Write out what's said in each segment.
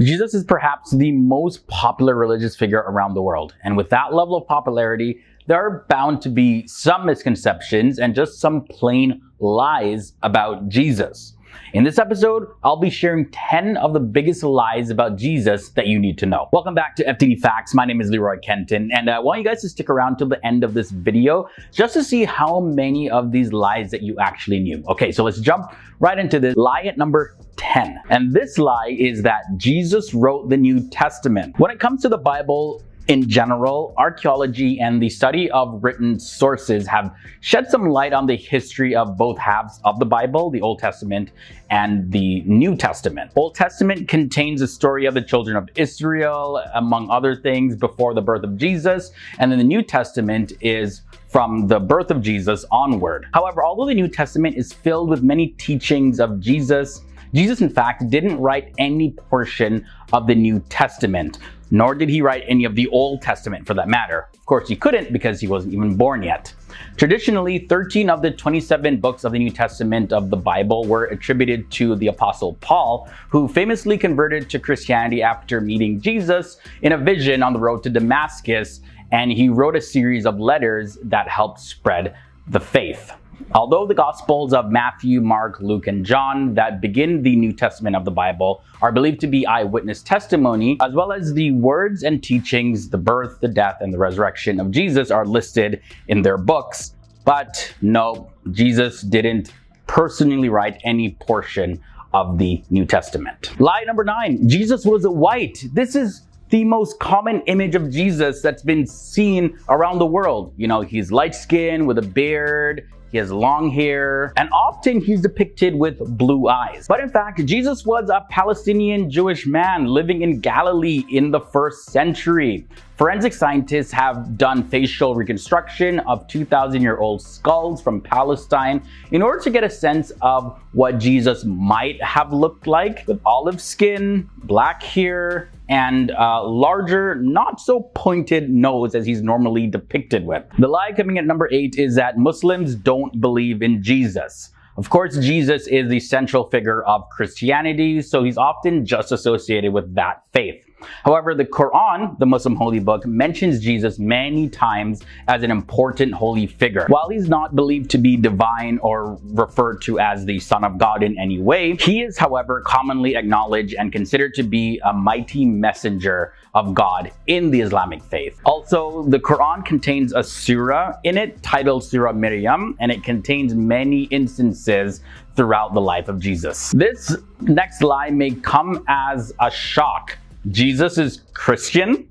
Jesus is perhaps the most popular religious figure around the world. And with that level of popularity, there are bound to be some misconceptions and just some plain lies about Jesus. In this episode, I'll be sharing 10 of the biggest lies about Jesus that you need to know. Welcome back to FTD Facts. My name is Leroy Kenton, and I want you guys to stick around till the end of this video just to see how many of these lies that you actually knew. Okay, so let's jump right into this. Lie at number 10. And this lie is that Jesus wrote the New Testament. When it comes to the Bible, in general, archaeology and the study of written sources have shed some light on the history of both halves of the Bible, the Old Testament and the New Testament. Old Testament contains the story of the children of Israel, among other things, before the birth of Jesus, and then the New Testament is from the birth of Jesus onward. However, although the New Testament is filled with many teachings of Jesus, Jesus in fact didn't write any portion of the New Testament, nor did he write any of the Old Testament for that matter. Of course, he couldn't because he wasn't even born yet. Traditionally, 13 of the 27 books of the New Testament of the Bible were attributed to the Apostle Paul, who famously converted to Christianity after meeting Jesus in a vision on the road to Damascus, and he wrote a series of letters that helped spread the faith. Although the Gospels of Matthew, Mark, Luke, and John that begin the New Testament of the Bible are believed to be eyewitness testimony, as well as the words and teachings, the birth, the death, and the resurrection of Jesus are listed in their books. But no, Jesus didn't personally write any portion of the New Testament. Lie number 9, Jesus was white. This is the most common image of Jesus that's been seen around the world. You know, he's light-skinned with a beard, he has long hair, and often he's depicted with blue eyes. But in fact, Jesus was a Palestinian Jewish man living in Galilee in the 1st century. Forensic scientists have done facial reconstruction of 2,000-year-old skulls from Palestine in order to get a sense of what Jesus might have looked like, with olive skin, black hair, and a larger, not so pointed nose as he's normally depicted with. The lie coming at number 8 is that Muslims don't believe in Jesus. Of course, Jesus is the central figure of Christianity, so he's often just associated with that faith. However, the Quran, the Muslim holy book, mentions Jesus many times as an important holy figure. While he's not believed to be divine or referred to as the Son of God in any way, he is, however, commonly acknowledged and considered to be a mighty messenger of God in the Islamic faith. Also, the Quran contains a surah in it titled Surah Maryam, and it contains many instances throughout the life of Jesus. This next lie may come as a shock. Jesus is Christian?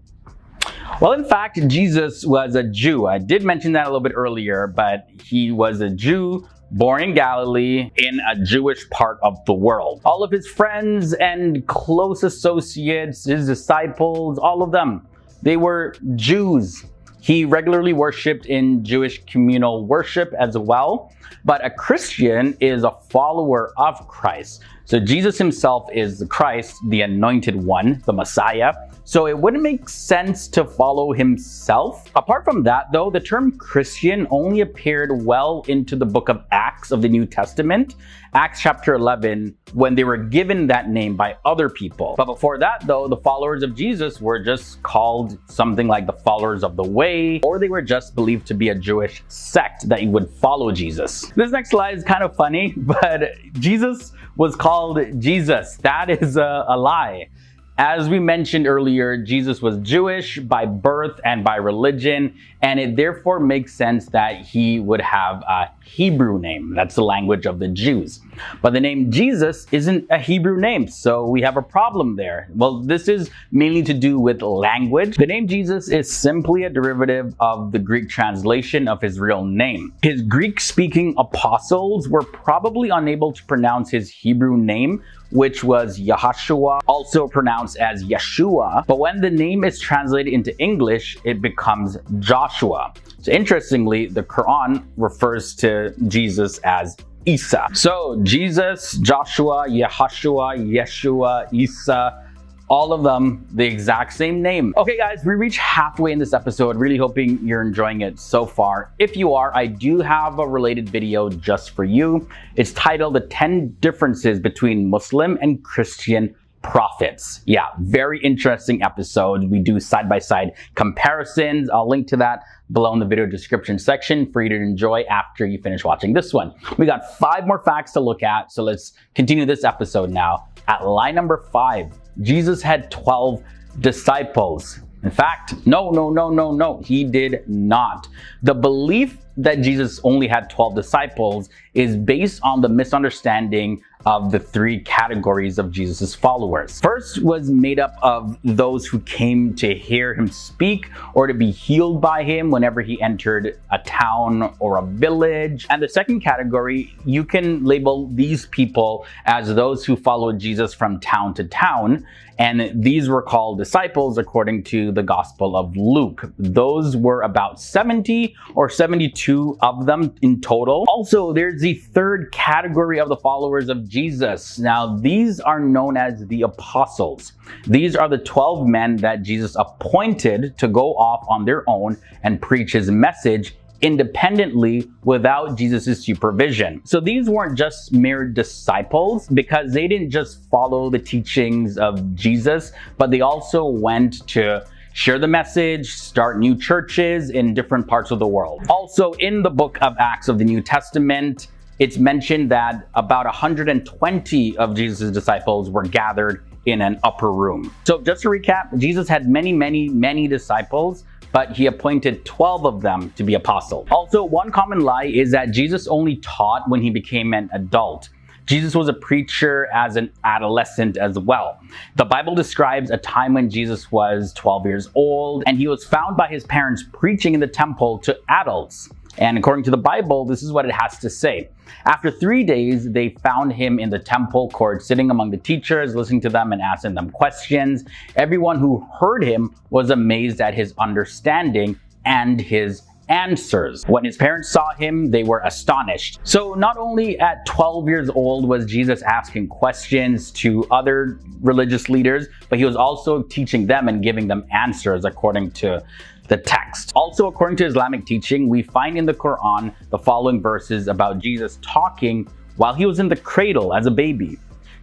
Well, in fact, Jesus was a Jew. I did mention that a little bit earlier, but he was a Jew born in Galilee in a Jewish part of the world. All of his friends and close associates, his disciples, all of them, they were Jews. He regularly worshipped in Jewish communal worship as well. But a Christian is a follower of Christ. So Jesus himself is the Christ, the anointed one, the Messiah. So it wouldn't make sense to follow himself. Apart from that, though, the term Christian only appeared well into the book of Acts of the New Testament, Acts chapter 11, when they were given that name by other people. But before that, though, the followers of Jesus were just called something like the followers of the way, or they were just believed to be a Jewish sect that would follow Jesus. This next slide is kind of funny, but Jesus was called Jesus. That is a lie. As we mentioned earlier, Jesus was Jewish by birth and by religion, and it therefore makes sense that he would have a Hebrew name. That's the language of the Jews. But the name Jesus isn't a Hebrew name, so we have a problem there. Well, this is mainly to do with language. The name Jesus is simply a derivative of the Greek translation of his real name. His Greek-speaking apostles were probably unable to pronounce his Hebrew name, which was Yahshua, also pronounced as Yeshua. But when the name is translated into English, it becomes Joshua. So interestingly, the Quran refers to Jesus as Isa. So Jesus, Joshua, Yahshua, Yeshua, Isa, all of them the exact same name. Okay guys, we reached halfway in this episode. Really hoping you're enjoying it so far. If you are, I do have a related video just for you. It's titled The 10 Differences Between Muslim and Christian prophets. Yeah, very interesting episode. We do side-by-side comparisons. I'll link to that below in the video description section for you to enjoy after you finish watching this one. We got 5 more facts to look at, so let's continue this episode now. At lie number 5, Jesus had 12 disciples. In fact, no, he did not. The belief that Jesus only had 12 disciples is based on the misunderstanding of the 3 categories of Jesus' followers. First was made up of those who came to hear him speak or to be healed by him whenever he entered a town or a village. And the second category, you can label these people as those who followed Jesus from town to town, and these were called disciples according to the Gospel of Luke. Those were about 70 or 72 of them in total. Also, there's the third category of the followers of Jesus. Now, these are known as the apostles. These are the 12 men that Jesus appointed to go off on their own and preach his message independently without Jesus' supervision. So these weren't just mere disciples because they didn't just follow the teachings of Jesus, but they also went to share the message, start new churches in different parts of the world. Also, in the book of Acts of the New Testament, it's mentioned that about 120 of Jesus' disciples were gathered in an upper room. So just to recap, Jesus had many disciples, but he appointed 12 of them to be apostles. Also, one common lie is that Jesus only taught when he became an adult. Jesus was a preacher as an adolescent as well. The Bible describes a time when Jesus was 12 years old, and he was found by his parents preaching in the temple to adults. And according to the Bible, this is what it has to say. After 3 days, they found him in the temple court, sitting among the teachers, listening to them and asking them questions. Everyone who heard him was amazed at his understanding and his answers. When his parents saw him, they were astonished. So not only at 12 years old was Jesus asking questions to other religious leaders, but he was also teaching them and giving them answers according to the text. Also, according to Islamic teaching, we find in the Quran the following verses about Jesus talking while he was in the cradle as a baby.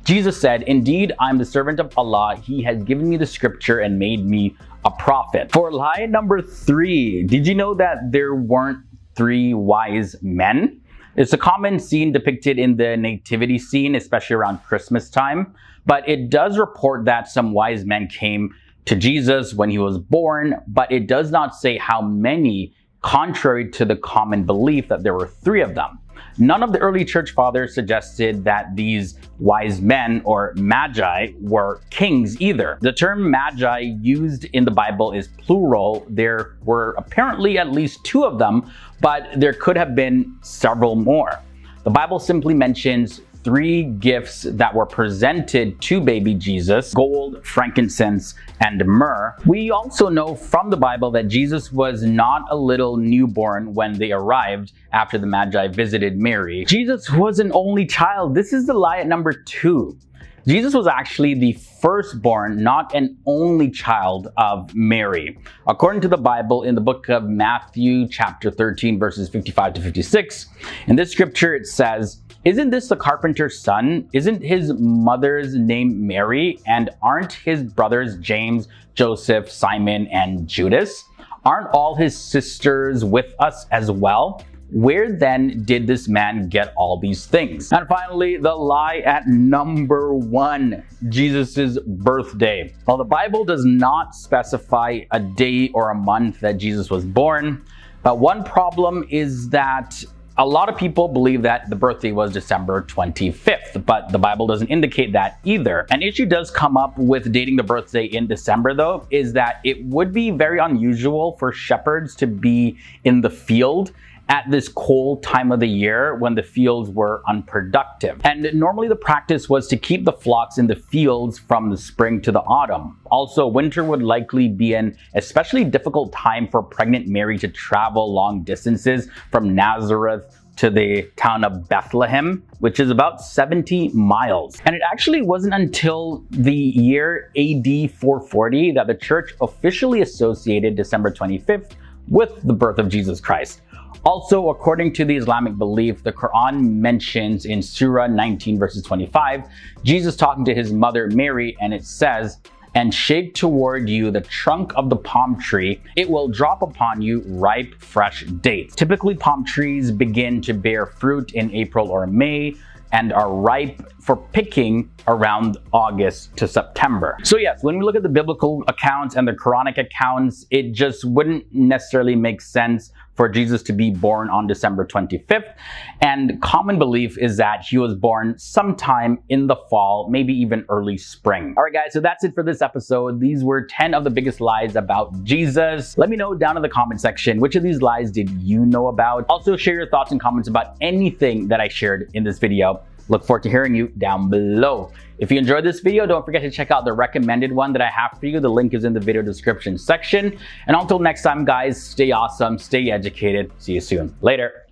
Jesus said, "Indeed, I'm the servant of Allah. He has given me the scripture and made me a prophet." For lie number 3, did you know that there weren't 3 wise men? It's a common scene depicted in the nativity scene, especially around Christmas time, but it does report that some wise men came to Jesus when he was born, but it does not say how many, contrary to the common belief that there were 3 of them. None of the early church fathers suggested that these wise men or magi were kings either. The term magi used in the Bible is plural. There were apparently at least 2 of them, but there could have been several more. The Bible simply mentions 3 gifts that were presented to baby Jesus: gold, frankincense, and myrrh. We also know from the Bible that Jesus was not a little newborn when they arrived after the Magi visited Mary. Jesus was an only child. This is the lie at number 2. Jesus was actually the firstborn, not an only child of Mary. According to the Bible, in the book of Matthew, chapter 13, verses 55 to 56, in this scripture it says, "Isn't this the carpenter's son? Isn't his mother's name Mary? And aren't his brothers James, Joseph, Simon, and Judas? Aren't all his sisters with us as well? Where then did this man get all these things?" And finally, the lie at number 1, Jesus' birthday. While the Bible does not specify a day or a month that Jesus was born, but one problem is that a lot of people believe that the birthday was December 25th, but the Bible doesn't indicate that either. An issue does come up with dating the birthday in December though, is that it would be very unusual for shepherds to be in the field at this cold time of the year when the fields were unproductive. And normally the practice was to keep the flocks in the fields from the spring to the autumn. Also, winter would likely be an especially difficult time for pregnant Mary to travel long distances from Nazareth to the town of Bethlehem, which is about 70 miles. And it actually wasn't until the year AD 440 that the church officially associated December 25th with the birth of Jesus Christ. Also, according to the Islamic belief, the Quran mentions in Surah 19 verses 25, Jesus talking to his mother Mary, and it says, "And shake toward you the trunk of the palm tree, it will drop upon you ripe, fresh dates." Typically, palm trees begin to bear fruit in April or May and are ripe for picking around August to September. So yes, when we look at the biblical accounts and the Quranic accounts, it just wouldn't necessarily make sense for Jesus to be born on December 25th. And common belief is that he was born sometime in the fall, maybe even early spring. All right, guys, so that's it for this episode. These were 10 of the biggest lies about Jesus. Let me know down in the comment section, which of these lies did you know about? Also, share your thoughts and comments about anything that I shared in this video. Look forward to hearing you down below. If you enjoyed this video, don't forget to check out the recommended one that I have for you. The link is in the video description section. And until next time, guys, stay awesome, stay educated. See you soon. Later.